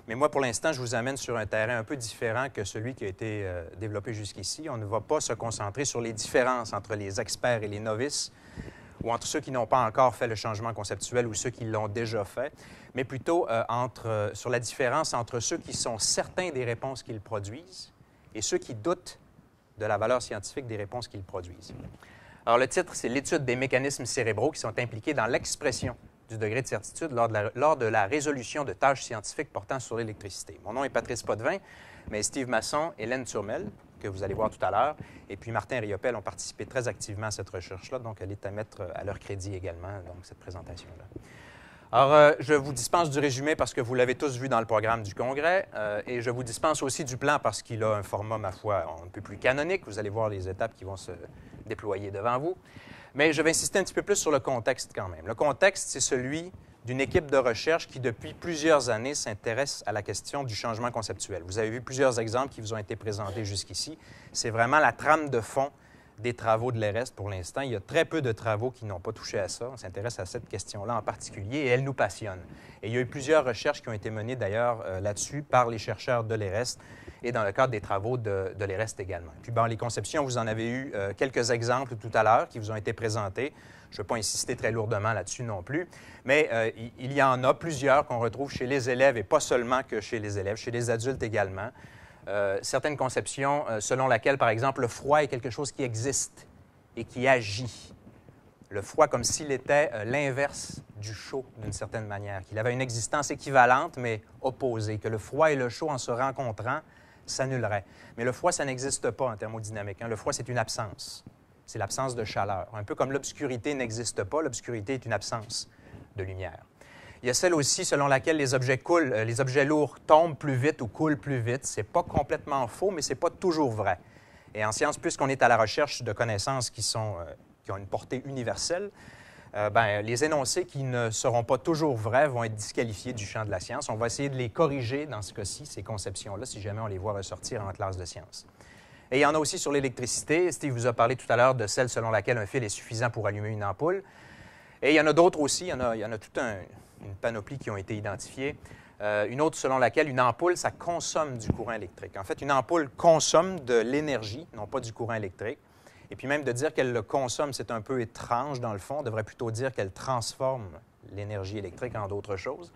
Mais moi, pour l'instant, je vous amène sur un terrain un peu différent que celui qui a été développé jusqu'ici. On ne va pas se concentrer sur les différences entre les experts et les novices, ou entre ceux qui n'ont pas encore fait le changement conceptuel ou ceux qui l'ont déjà fait, mais plutôt sur la différence entre ceux qui sont certains des réponses qu'ils produisent et ceux qui doutent de la valeur scientifique des réponses qu'ils produisent. Alors, le titre, c'est « L'étude des mécanismes cérébraux qui sont impliqués dans l'expression du degré de certitude lors de la résolution de tâches scientifiques portant sur l'électricité ». Mon nom est Patrice Potvin, mais Steve Masson, Hélène Turmel, que vous allez voir tout à l'heure, et puis Martin Riopel ont participé très activement à cette recherche-là, donc elle est à mettre à leur crédit également, donc cette présentation-là. Alors, je vous dispense du résumé parce que vous l'avez tous vu dans le programme du Congrès, et je vous dispense aussi du plan parce qu'il a un format, ma foi, un peu plus canonique. Vous allez voir les étapes qui vont se déployer devant vous. Mais je vais insister un petit peu plus sur le contexte quand même. Le contexte, c'est celui d'une équipe de recherche qui, depuis plusieurs années, s'intéresse à la question du changement conceptuel. Vous avez vu plusieurs exemples qui vous ont été présentés jusqu'ici. C'est vraiment la trame de fond des travaux de l'EREST pour l'instant. Il y a très peu de travaux qui n'ont pas touché à ça. On s'intéresse à cette question-là en particulier et elle nous passionne. Et il y a eu plusieurs recherches qui ont été menées d'ailleurs là-dessus par les chercheurs de l'EREST et dans le cadre des travaux de l'EREST également. Puis bon, les conceptions, vous en avez eu quelques exemples tout à l'heure qui vous ont été présentés. Je ne vais pas insister très lourdement là-dessus non plus, mais il y en a plusieurs qu'on retrouve chez les élèves et pas seulement que chez les élèves, chez les adultes également. Certaines conceptions selon laquelle, par exemple, le froid est quelque chose qui existe et qui agit. Le froid comme s'il était l'inverse du chaud, d'une certaine manière, qu'il avait une existence équivalente, mais opposée, que le froid et le chaud, en se rencontrant, s'annuleraient. Mais le froid, ça n'existe pas en thermodynamique. Le froid, c'est une absence. C'est l'absence de chaleur. Un peu comme l'obscurité n'existe pas, l'obscurité est une absence de lumière. Il y a celle aussi selon laquelle les objets coulent, les objets lourds tombent plus vite ou coulent plus vite. Ce n'est pas complètement faux, mais ce n'est pas toujours vrai. Et en sciences, puisqu'on est à la recherche de connaissances qui ont une portée universelle, les énoncés qui ne seront pas toujours vrais vont être disqualifiés du champ de la science. On va essayer de les corriger dans ce cas-ci, ces conceptions-là, si jamais on les voit ressortir en classe de sciences. Et il y en a aussi sur l'électricité. Steve vous a parlé tout à l'heure de celle selon laquelle un fil est suffisant pour allumer une ampoule. Et il y en a d'autres aussi. Il y en a toute une panoplie qui ont été identifiées. Une autre selon laquelle une ampoule, ça consomme du courant électrique. En fait, une ampoule consomme de l'énergie, non pas du courant électrique. Et puis même de dire qu'elle le consomme, c'est un peu étrange dans le fond. On devrait plutôt dire qu'elle transforme l'énergie électrique en d'autres choses.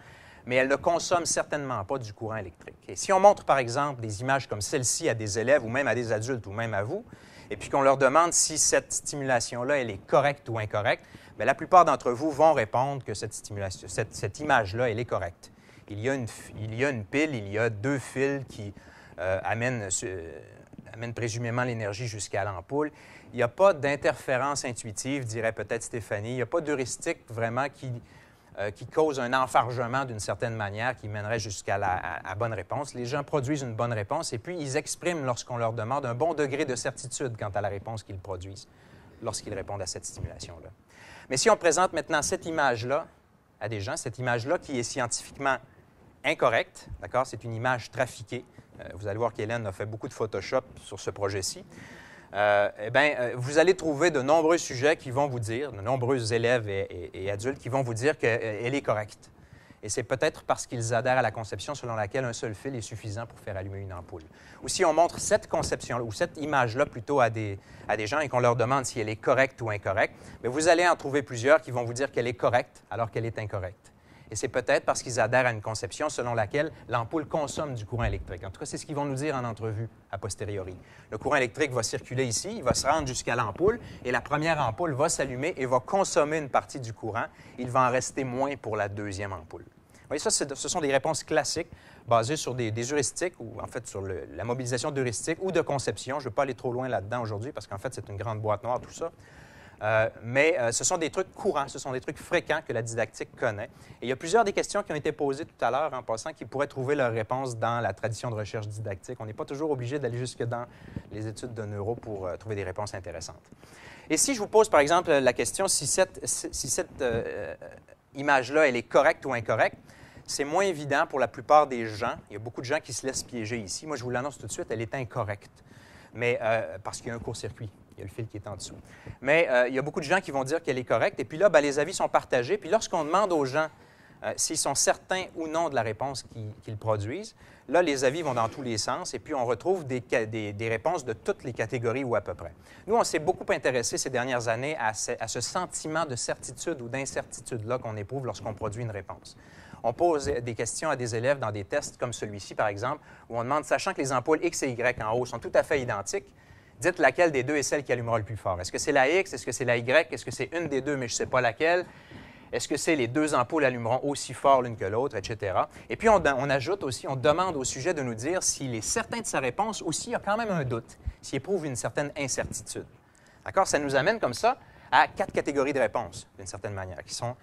Mais elle ne consomme certainement pas du courant électrique. Et si on montre, par exemple, des images comme celle-ci à des élèves ou même à des adultes ou même à vous, et puis qu'on leur demande si cette stimulation-là, elle est correcte ou incorrecte, bien, la plupart d'entre vous vont répondre que cette image-là, elle est correcte. Il y a une pile, il y a deux fils qui amènent présumément l'énergie jusqu'à l'ampoule. Il n'y a pas d'interférence intuitive, dirait peut-être Stéphanie. Il n'y a pas d'heuristique vraiment qui cause un enfargement d'une certaine manière qui mènerait jusqu'à la bonne réponse. Les gens produisent une bonne réponse et puis ils expriment, lorsqu'on leur demande, un bon degré de certitude quant à la réponse qu'ils produisent lorsqu'ils répondent à cette stimulation-là. Mais si on présente maintenant cette image-là à des gens, cette image-là qui est scientifiquement incorrecte, d'accord? C'est une image trafiquée. Vous allez voir qu'Hélène a fait beaucoup de Photoshop sur ce projet-ci. Vous allez trouver de nombreux sujets qui vont vous dire, de nombreux élèves et adultes qui vont vous dire qu'elle est correcte. Et c'est peut-être parce qu'ils adhèrent à la conception selon laquelle un seul fil est suffisant pour faire allumer une ampoule. Ou si on montre cette conception-là, ou cette image-là plutôt à des gens et qu'on leur demande si elle est correcte ou incorrecte, bien, vous allez en trouver plusieurs qui vont vous dire qu'elle est correcte alors qu'elle est incorrecte. Et c'est peut-être parce qu'ils adhèrent à une conception selon laquelle l'ampoule consomme du courant électrique. En tout cas, c'est ce qu'ils vont nous dire en entrevue a posteriori. Le courant électrique va circuler ici, il va se rendre jusqu'à l'ampoule, et la première ampoule va s'allumer et va consommer une partie du courant. Il va en rester moins pour la deuxième ampoule. Vous voyez, ça, ce sont des réponses classiques basées sur des heuristiques, ou en fait sur la mobilisation d'heuristiques ou de conception. Je ne veux pas aller trop loin là-dedans aujourd'hui parce qu'en fait, c'est une grande boîte noire, tout ça. Mais ce sont des trucs courants, ce sont des trucs fréquents que la didactique connaît. Et il y a plusieurs des questions qui ont été posées tout à l'heure en passant qui pourraient trouver leur réponse dans la tradition de recherche didactique. On n'est pas toujours obligé d'aller jusque dans les études de neuro pour trouver des réponses intéressantes. Et si je vous pose par exemple la question si cette image-là, elle est correcte ou incorrecte, c'est moins évident pour la plupart des gens. Il y a beaucoup de gens qui se laissent piéger ici. Moi, je vous l'annonce tout de suite, elle est incorrecte. Mais parce qu'il y a un court-circuit. Il y a le fil qui est en dessous. Mais il y a beaucoup de gens qui vont dire qu'elle est correcte. Et puis là, bien, les avis sont partagés. Puis lorsqu'on demande aux gens s'ils sont certains ou non de la réponse qu'ils produisent. Là, les avis vont dans tous les sens et puis on retrouve des réponses de toutes les catégories ou à peu près. Nous, on s'est beaucoup intéressé ces dernières années à ce sentiment de certitude ou d'incertitude-là qu'on éprouve lorsqu'on produit une réponse. On pose des questions à des élèves dans des tests comme celui-ci, par exemple, où on demande, sachant que les ampoules X et Y en haut sont tout à fait identiques, dites laquelle des deux est celle qui allumera le plus fort. Est-ce que c'est la X? Est-ce que c'est la Y? Est-ce que c'est une des deux, mais je ne sais pas laquelle? Est-ce que c'est les deux ampoules allumeront aussi fort l'une que l'autre, etc. Et puis, on ajoute aussi, on demande au sujet de nous dire s'il est certain de sa réponse ou s'il y a quand même un doute, s'il éprouve une certaine incertitude. D'accord? Ça nous amène comme ça à 4 catégories de réponses, d'une certaine manière, qui sont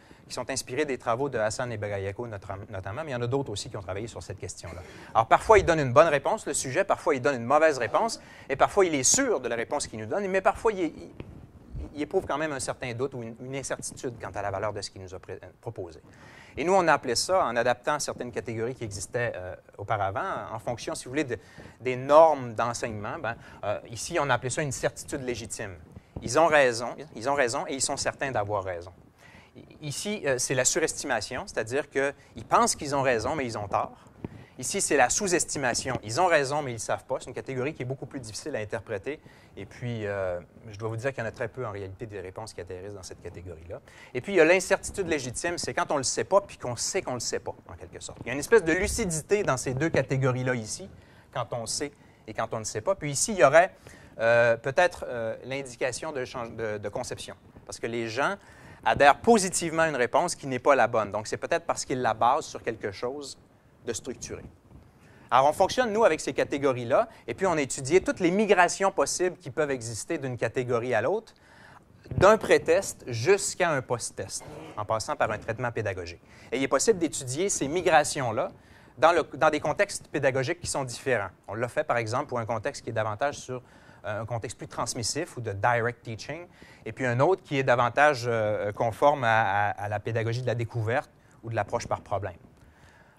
inspirées des travaux de Hassan et Bagayeko notamment, mais il y en a d'autres aussi qui ont travaillé sur cette question-là. Alors, parfois, il donne une bonne réponse, le sujet, parfois, il donne une mauvaise réponse, et parfois, il est sûr de la réponse qu'il nous donne, mais parfois, il éprouve quand même un certain doute ou une incertitude quant à la valeur de ce qu'il nous a proposé. Et nous, on a appelé ça, en adaptant certaines catégories qui existaient auparavant, en fonction, si vous voulez, des normes d'enseignement. Ici, on a appelé ça une certitude légitime. Ils ont raison et ils sont certains d'avoir raison. Ici, c'est la surestimation, c'est-à-dire qu'ils pensent qu'ils ont raison, mais ils ont tort. Ici, c'est la sous-estimation. Ils ont raison, mais ils ne savent pas. C'est une catégorie qui est beaucoup plus difficile à interpréter. Et puis, je dois vous dire qu'il y en a très peu, en réalité, des réponses qui atterrissent dans cette catégorie-là. Et puis, il y a l'incertitude légitime. C'est quand on ne le sait pas, puis qu'on sait qu'on ne le sait pas, en quelque sorte. Il y a une espèce de lucidité dans ces deux catégories-là ici, quand on sait et quand on ne sait pas. Puis ici, il y aurait peut-être l'indication de conception. Parce que les gens adhèrent positivement à une réponse qui n'est pas la bonne. Donc, c'est peut-être parce qu'ils la basent sur quelque chose de structuré. Alors, on fonctionne, nous, avec ces catégories-là, et puis on a étudié toutes les migrations possibles qui peuvent exister d'une catégorie à l'autre, d'un pré-test jusqu'à un post-test, en passant par un traitement pédagogique. Et il est possible d'étudier ces migrations-là dans des contextes pédagogiques qui sont différents. On l'a fait, par exemple, pour un contexte qui est davantage sur un contexte plus transmissif ou de direct teaching, et puis un autre qui est davantage conforme à la pédagogie de la découverte ou de l'approche par problème.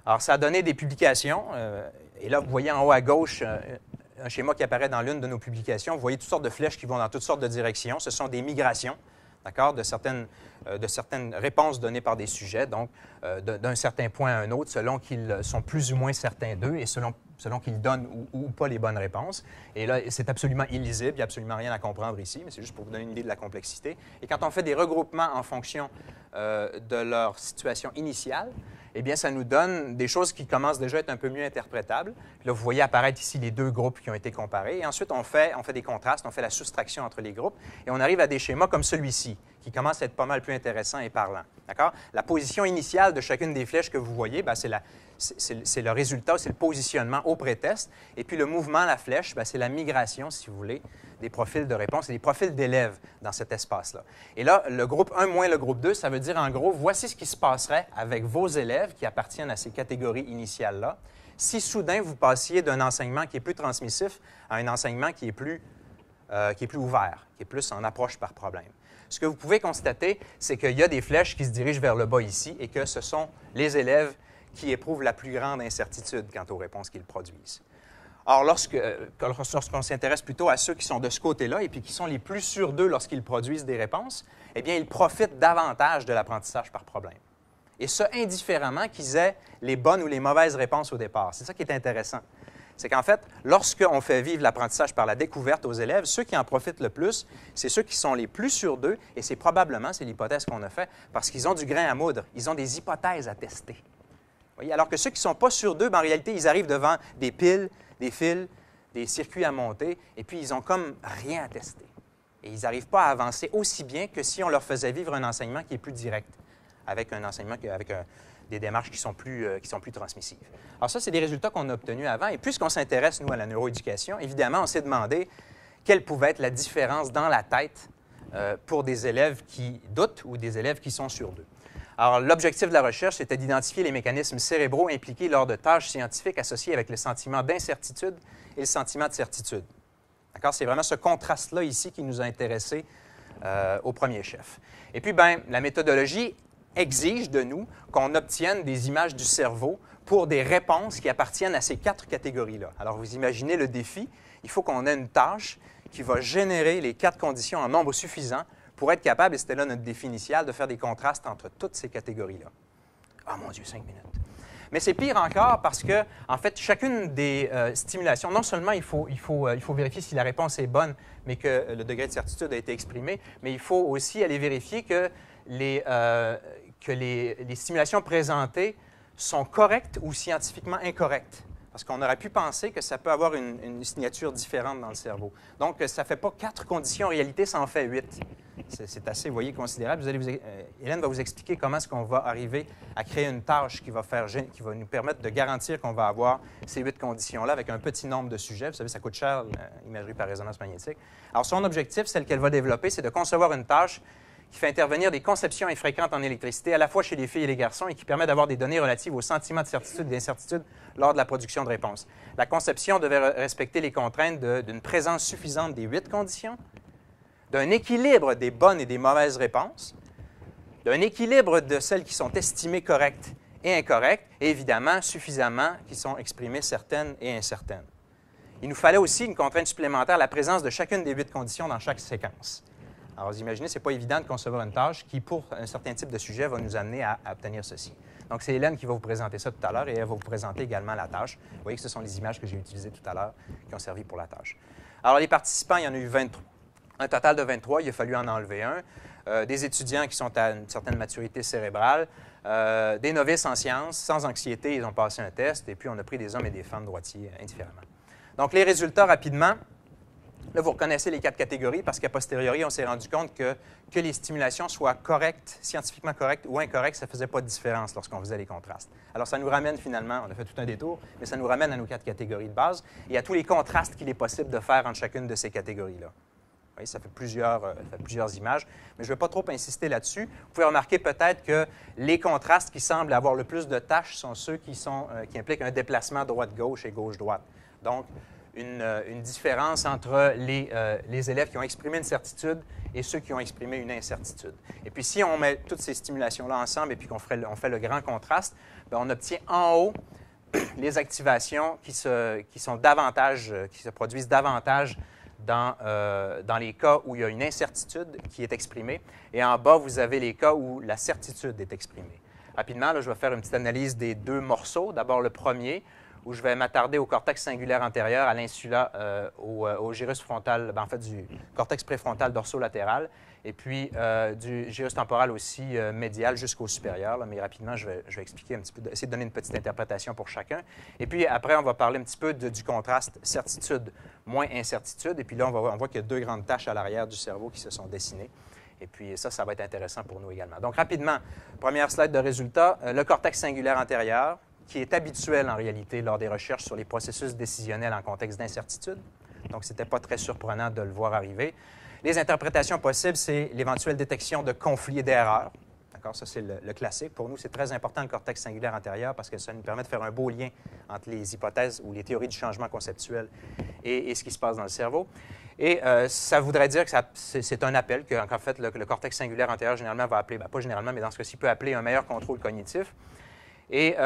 Alors, ça a donné des publications, et là, vous voyez en haut à gauche un schéma qui apparaît dans l'une de nos publications. Vous voyez toutes sortes de flèches qui vont dans toutes sortes de directions. Ce sont des migrations, d'accord, de certaines réponses données par des sujets, donc d'un certain point à un autre, selon qu'ils sont plus ou moins certains d'eux et selon qu'ils donnent ou pas les bonnes réponses. Et là, c'est absolument illisible, il n'y a absolument rien à comprendre ici, mais c'est juste pour vous donner une idée de la complexité. Et quand on fait des regroupements en fonction de leur situation initiale, eh bien, ça nous donne des choses qui commencent déjà à être un peu mieux interprétables. Puis là, vous voyez apparaître ici les deux groupes qui ont été comparés. Et ensuite, on fait des contrastes, on fait la soustraction entre les groupes, et on arrive à des schémas comme celui-ci, qui commence à être pas mal plus intéressant et parlant. D'accord? La position initiale de chacune des flèches que vous voyez, c'est le résultat, c'est le positionnement au pré-test. Et puis le mouvement, la flèche, c'est la migration, si vous voulez, des profils de réponse et des profils d'élèves dans cet espace-là. Et là, le groupe 1 moins le groupe 2, ça veut dire en gros, voici ce qui se passerait avec vos élèves qui appartiennent à ces catégories initiales-là, si soudain vous passiez d'un enseignement qui est plus transmissif à un enseignement qui est plus ouvert, qui est plus en approche par problème. Ce que vous pouvez constater, c'est qu'il y a des flèches qui se dirigent vers le bas ici et que ce sont les élèves qui éprouvent la plus grande incertitude quant aux réponses qu'ils produisent. Or, lorsqu'on s'intéresse plutôt à ceux qui sont de ce côté-là et puis qui sont les plus sûrs d'eux lorsqu'ils produisent des réponses, eh bien, ils profitent davantage de l'apprentissage par problème. Et ce, indifféremment qu'ils aient les bonnes ou les mauvaises réponses au départ. C'est ça qui est intéressant. C'est qu'en fait, lorsqu'on fait vivre l'apprentissage par la découverte aux élèves, ceux qui en profitent le plus, c'est ceux qui sont les plus sûrs d'eux, et c'est l'hypothèse qu'on a faite, parce qu'ils ont du grain à moudre, ils ont des hypothèses à tester. Vous voyez? Alors que ceux qui ne sont pas sûrs d'eux, en réalité, ils arrivent devant des piles, des fils, des circuits à monter, et puis ils n'ont comme rien à tester. Et ils n'arrivent pas à avancer aussi bien que si on leur faisait vivre un enseignement qui est plus direct, avec un enseignement, avec des démarches qui sont plus transmissives. Alors ça, c'est des résultats qu'on a obtenus avant. Et puisqu'on s'intéresse, nous, à la neuroéducation, évidemment, on s'est demandé quelle pouvait être la différence dans la tête pour des élèves qui doutent ou des élèves qui sont sûrs d'eux. Alors, l'objectif de la recherche, c'était d'identifier les mécanismes cérébraux impliqués lors de tâches scientifiques associées avec le sentiment d'incertitude et le sentiment de certitude. D'accord? C'est vraiment ce contraste-là ici qui nous a intéressés au premier chef. Et puis, la méthodologie exige de nous qu'on obtienne des images du cerveau pour des réponses qui appartiennent à ces 4 catégories-là. Alors, vous imaginez le défi. Il faut qu'on ait une tâche qui va générer les 4 conditions en nombre suffisant pour être capable, et c'était là notre défi initial, de faire des contrastes entre toutes ces catégories-là. Ah mon Dieu, 5 minutes. Mais c'est pire encore parce que, en fait, chacune des stimulations, non seulement il faut vérifier si la réponse est bonne, mais que le degré de certitude a été exprimé, mais il faut aussi aller vérifier que les stimulations présentées sont correctes ou scientifiquement incorrectes. Parce qu'on aurait pu penser que ça peut avoir une signature différente dans le cerveau. Donc, ça ne fait pas 4 conditions, en réalité, ça en fait 8. C'est assez, vous voyez, considérable. Hélène va vous expliquer comment est-ce qu'on va arriver à créer une tâche qui va nous permettre de garantir qu'on va avoir ces 8 conditions-là avec un petit nombre de sujets. Vous savez, ça coûte cher, l'imagerie par résonance magnétique. Alors, son objectif, celle qu'elle va développer, c'est de concevoir une tâche qui fait intervenir des conceptions infréquentes en électricité, à la fois chez les filles et les garçons, et qui permet d'avoir des données relatives aux sentiments de certitude et d'incertitude lors de la production de réponses. La conception devait respecter les contraintes d'une présence suffisante des 8 conditions, d'un équilibre des bonnes et des mauvaises réponses, d'un équilibre de celles qui sont estimées correctes et incorrectes, et évidemment, suffisamment qui sont exprimées certaines et incertaines. Il nous fallait aussi une contrainte supplémentaire, la présence de chacune des 8 conditions dans chaque séquence. Alors, vous imaginez, ce n'est pas évident de concevoir une tâche qui, pour un certain type de sujet, va nous amener à obtenir ceci. Donc, c'est Hélène qui va vous présenter ça tout à l'heure et elle va vous présenter également la tâche. Vous voyez que ce sont les images que j'ai utilisées tout à l'heure qui ont servi pour la tâche. Alors, les participants, il y en a eu 23. Un total de 23, il a fallu en enlever un. Des étudiants qui sont à une certaine maturité cérébrale, des novices en sciences, sans anxiété, ils ont passé un test, et puis on a pris des hommes et des femmes droitiers indifféremment. Donc, les résultats, rapidement. Là, vous reconnaissez les 4 catégories parce qu'à posteriori, on s'est rendu compte que les stimulations soient correctes, scientifiquement correctes ou incorrectes, ça ne faisait pas de différence lorsqu'on faisait les contrastes. Alors, ça nous ramène finalement, on a fait tout un détour, mais ça nous ramène à nos 4 catégories de base et à tous les contrastes qu'il est possible de faire entre chacune de ces catégories-là. Vous voyez, ça fait plusieurs images, mais je ne vais pas trop insister là-dessus. Vous pouvez remarquer peut-être que les contrastes qui semblent avoir le plus de tâches sont ceux qui impliquent un déplacement droite-gauche et gauche-droite. Donc, une différence entre les élèves qui ont exprimé une certitude et ceux qui ont exprimé une incertitude. Et puis, si on met toutes ces stimulations-là ensemble et puis qu'on fait le grand contraste, bien, on obtient en haut les activations qui se produisent davantage dans les cas où il y a une incertitude qui est exprimée. Et en bas, vous avez les cas où la certitude est exprimée. Rapidement, là, je vais faire une petite analyse des 2 morceaux. D'abord, le premier, où je vais m'attarder au cortex singulaire antérieur, à l'insula, au gyrus frontal, en fait, du cortex préfrontal dorsolatéral, et puis du gyrus temporal aussi médial jusqu'au supérieur. Là, mais rapidement, je vais expliquer un petit peu, essayer de donner une petite interprétation pour chacun. Et puis après, on va parler un petit peu du contraste certitude moins incertitude. Et puis là, on voit qu'il y a 2 grandes taches à l'arrière du cerveau qui se sont dessinées. Et puis ça va être intéressant pour nous également. Donc rapidement, première slide de résultat, le cortex singulaire antérieur, qui est habituel en réalité lors des recherches sur les processus décisionnels en contexte d'incertitude. Donc, ce n'était pas très surprenant de le voir arriver. Les interprétations possibles, c'est l'éventuelle détection de conflits et d'erreurs. D'accord? Ça, c'est le classique. Pour nous, c'est très important le cortex singulaire antérieur parce que ça nous permet de faire un beau lien entre les hypothèses ou les théories du changement conceptuel et ce qui se passe dans le cerveau. Et ça voudrait dire que c'est un appel qu'en fait, le cortex singulaire antérieur, généralement, va appeler, pas généralement, mais dans ce cas-ci, peut appeler un meilleur contrôle cognitif. Et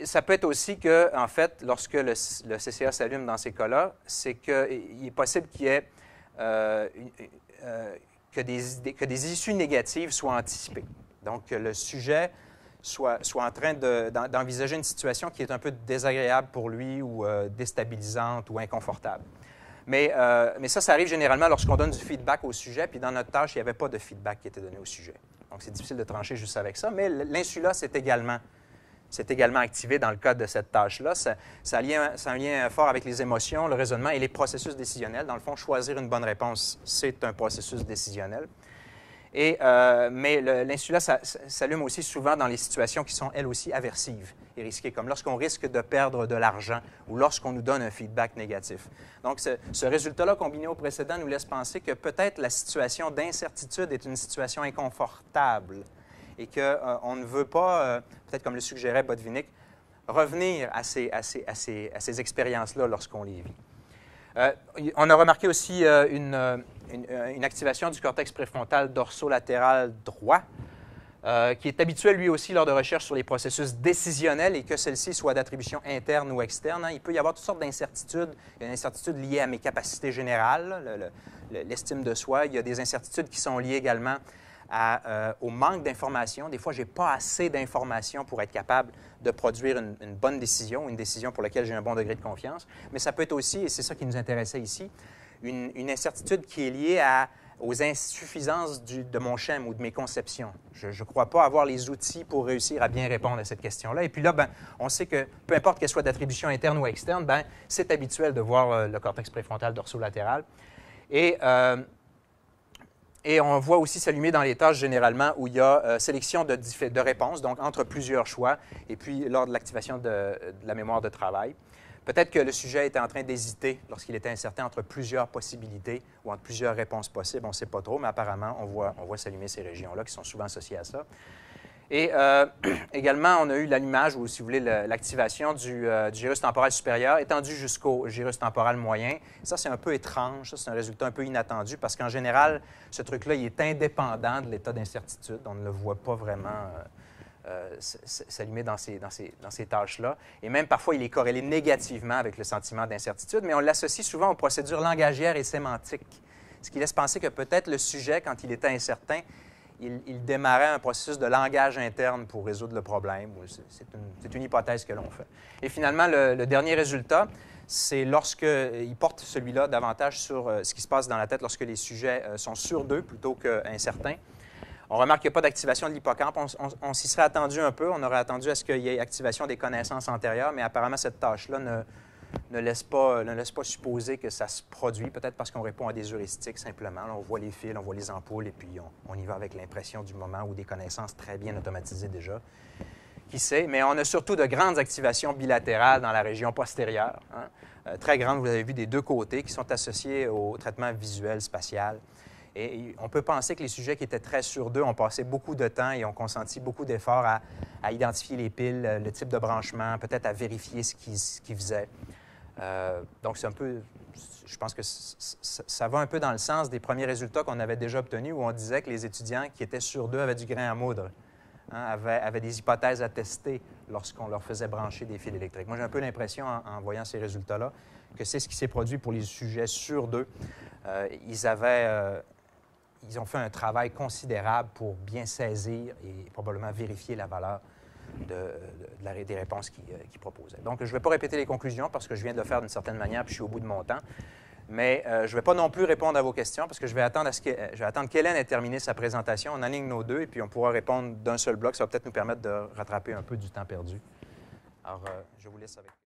ça peut être aussi que, en fait, lorsque le CCA s'allume dans ces cas-là, c'est qu'il est possible qu'il y ait que des issues négatives soient anticipées. Donc, que le sujet soit en train d'envisager une situation qui est un peu désagréable pour lui ou déstabilisante ou inconfortable. Mais ça arrive généralement lorsqu'on donne du feedback au sujet, puis dans notre tâche, il n'y avait pas de feedback qui était donné au sujet. Donc, c'est difficile de trancher juste avec ça, mais l'insula, c'est également activé dans le cadre de cette tâche-là. Ça a un lien fort avec les émotions, le raisonnement et les processus décisionnels. Dans le fond, choisir une bonne réponse, c'est un processus décisionnel. Mais l'insula s'allume aussi souvent dans les situations qui sont, elles aussi, aversives et risquées, comme lorsqu'on risque de perdre de l'argent ou lorsqu'on nous donne un feedback négatif. Donc, ce résultat-là, combiné au précédent, nous laisse penser que peut-être la situation d'incertitude est une situation inconfortable et qu'on ne veut pas, peut-être comme le suggérait Botvinnik, revenir à ces expériences-là lorsqu'on les vit. On a remarqué aussi une activation du cortex préfrontal dorsolatéral droit, qui est habituel lui aussi lors de recherches sur les processus décisionnels et que celle-ci soit d'attribution interne ou externe. Il peut y avoir toutes sortes d'incertitudes. Il y a une incertitude liée à mes capacités générales, l'estime de soi. Il y a des incertitudes qui sont liées également au manque d'informations. Des fois, je n'ai pas assez d'informations pour être capable de produire une bonne décision, une décision pour laquelle j'ai un bon degré de confiance. Mais ça peut être aussi, et c'est ça qui nous intéressait ici, une incertitude qui est liée aux insuffisances de mon schème ou de mes conceptions. Je ne crois pas avoir les outils pour réussir à bien répondre à cette question-là. Et puis là, on sait que peu importe qu'elle soit d'attribution interne ou externe, c'est habituel de voir le cortex préfrontal dorsolatéral. Et on voit aussi s'allumer dans les tâches généralement où il y a sélection de réponses, donc entre plusieurs choix, et puis lors de l'activation de la mémoire de travail. Peut-être que le sujet était en train d'hésiter lorsqu'il était incertain entre plusieurs possibilités ou entre plusieurs réponses possibles. On ne sait pas trop, mais apparemment, on voit s'allumer ces régions-là qui sont souvent associées à ça. Et également, on a eu l'allumage ou, si vous voulez, l'activation du gyrus temporal supérieur étendu jusqu'au gyrus temporal moyen. Ça, c'est un peu étrange. Ça, c'est un résultat un peu inattendu parce qu'en général, ce truc-là, il est indépendant de l'état d'incertitude. On ne le voit pas vraiment s'allumer dans ces tâches-là. Et même parfois, il est corrélé négativement avec le sentiment d'incertitude, mais on l'associe souvent aux procédures langagières et sémantiques, ce qui laisse penser que peut-être le sujet, quand il était incertain, il démarrait un processus de langage interne pour résoudre le problème. C'est une hypothèse que l'on fait. Et finalement, le dernier résultat, c'est lorsqu'il porte celui-là davantage sur ce qui se passe dans la tête lorsque les sujets sont sûrs d'eux plutôt qu'incertains. On remarque qu'il n'y a pas d'activation de l'hippocampe. On s'y serait attendu un peu. On aurait attendu à ce qu'il y ait activation des connaissances antérieures, mais apparemment, cette tâche-là ne laisse pas supposer que ça se produit, peut-être parce qu'on répond à des heuristiques simplement. Là, on voit les fils, on voit les ampoules, et puis on y va avec l'impression du moment ou des connaissances très bien automatisées déjà. Qui sait? Mais on a surtout de grandes activations bilatérales dans la région postérieure, très grandes, vous avez vu, des deux côtés, qui sont associées au traitement visuel spatial. Et on peut penser que les sujets qui étaient très sûrs d'eux ont passé beaucoup de temps et ont consenti beaucoup d'efforts à identifier les piles, le type de branchement, peut-être à vérifier ce qu'ils faisaient. Donc, c'est un peu, je pense que ça va un peu dans le sens des premiers résultats qu'on avait déjà obtenus où on disait que les étudiants qui étaient sûrs d'eux avaient du grain à moudre, avaient des hypothèses à tester lorsqu'on leur faisait brancher des fils électriques. Moi, j'ai un peu l'impression, en voyant ces résultats-là, que c'est ce qui s'est produit pour les sujets sûrs d'eux. Ils ont fait un travail considérable pour bien saisir et probablement vérifier la valeur des réponses qu'ils proposaient. Donc, je ne vais pas répéter les conclusions parce que je viens de le faire d'une certaine manière puis je suis au bout de mon temps. Mais je ne vais pas non plus répondre à vos questions parce que je vais attendre qu'Hélène ait terminé sa présentation. On aligne nos deux et puis on pourra répondre d'un seul bloc. Ça va peut-être nous permettre de rattraper un peu du temps perdu. Alors, je vous laisse avec...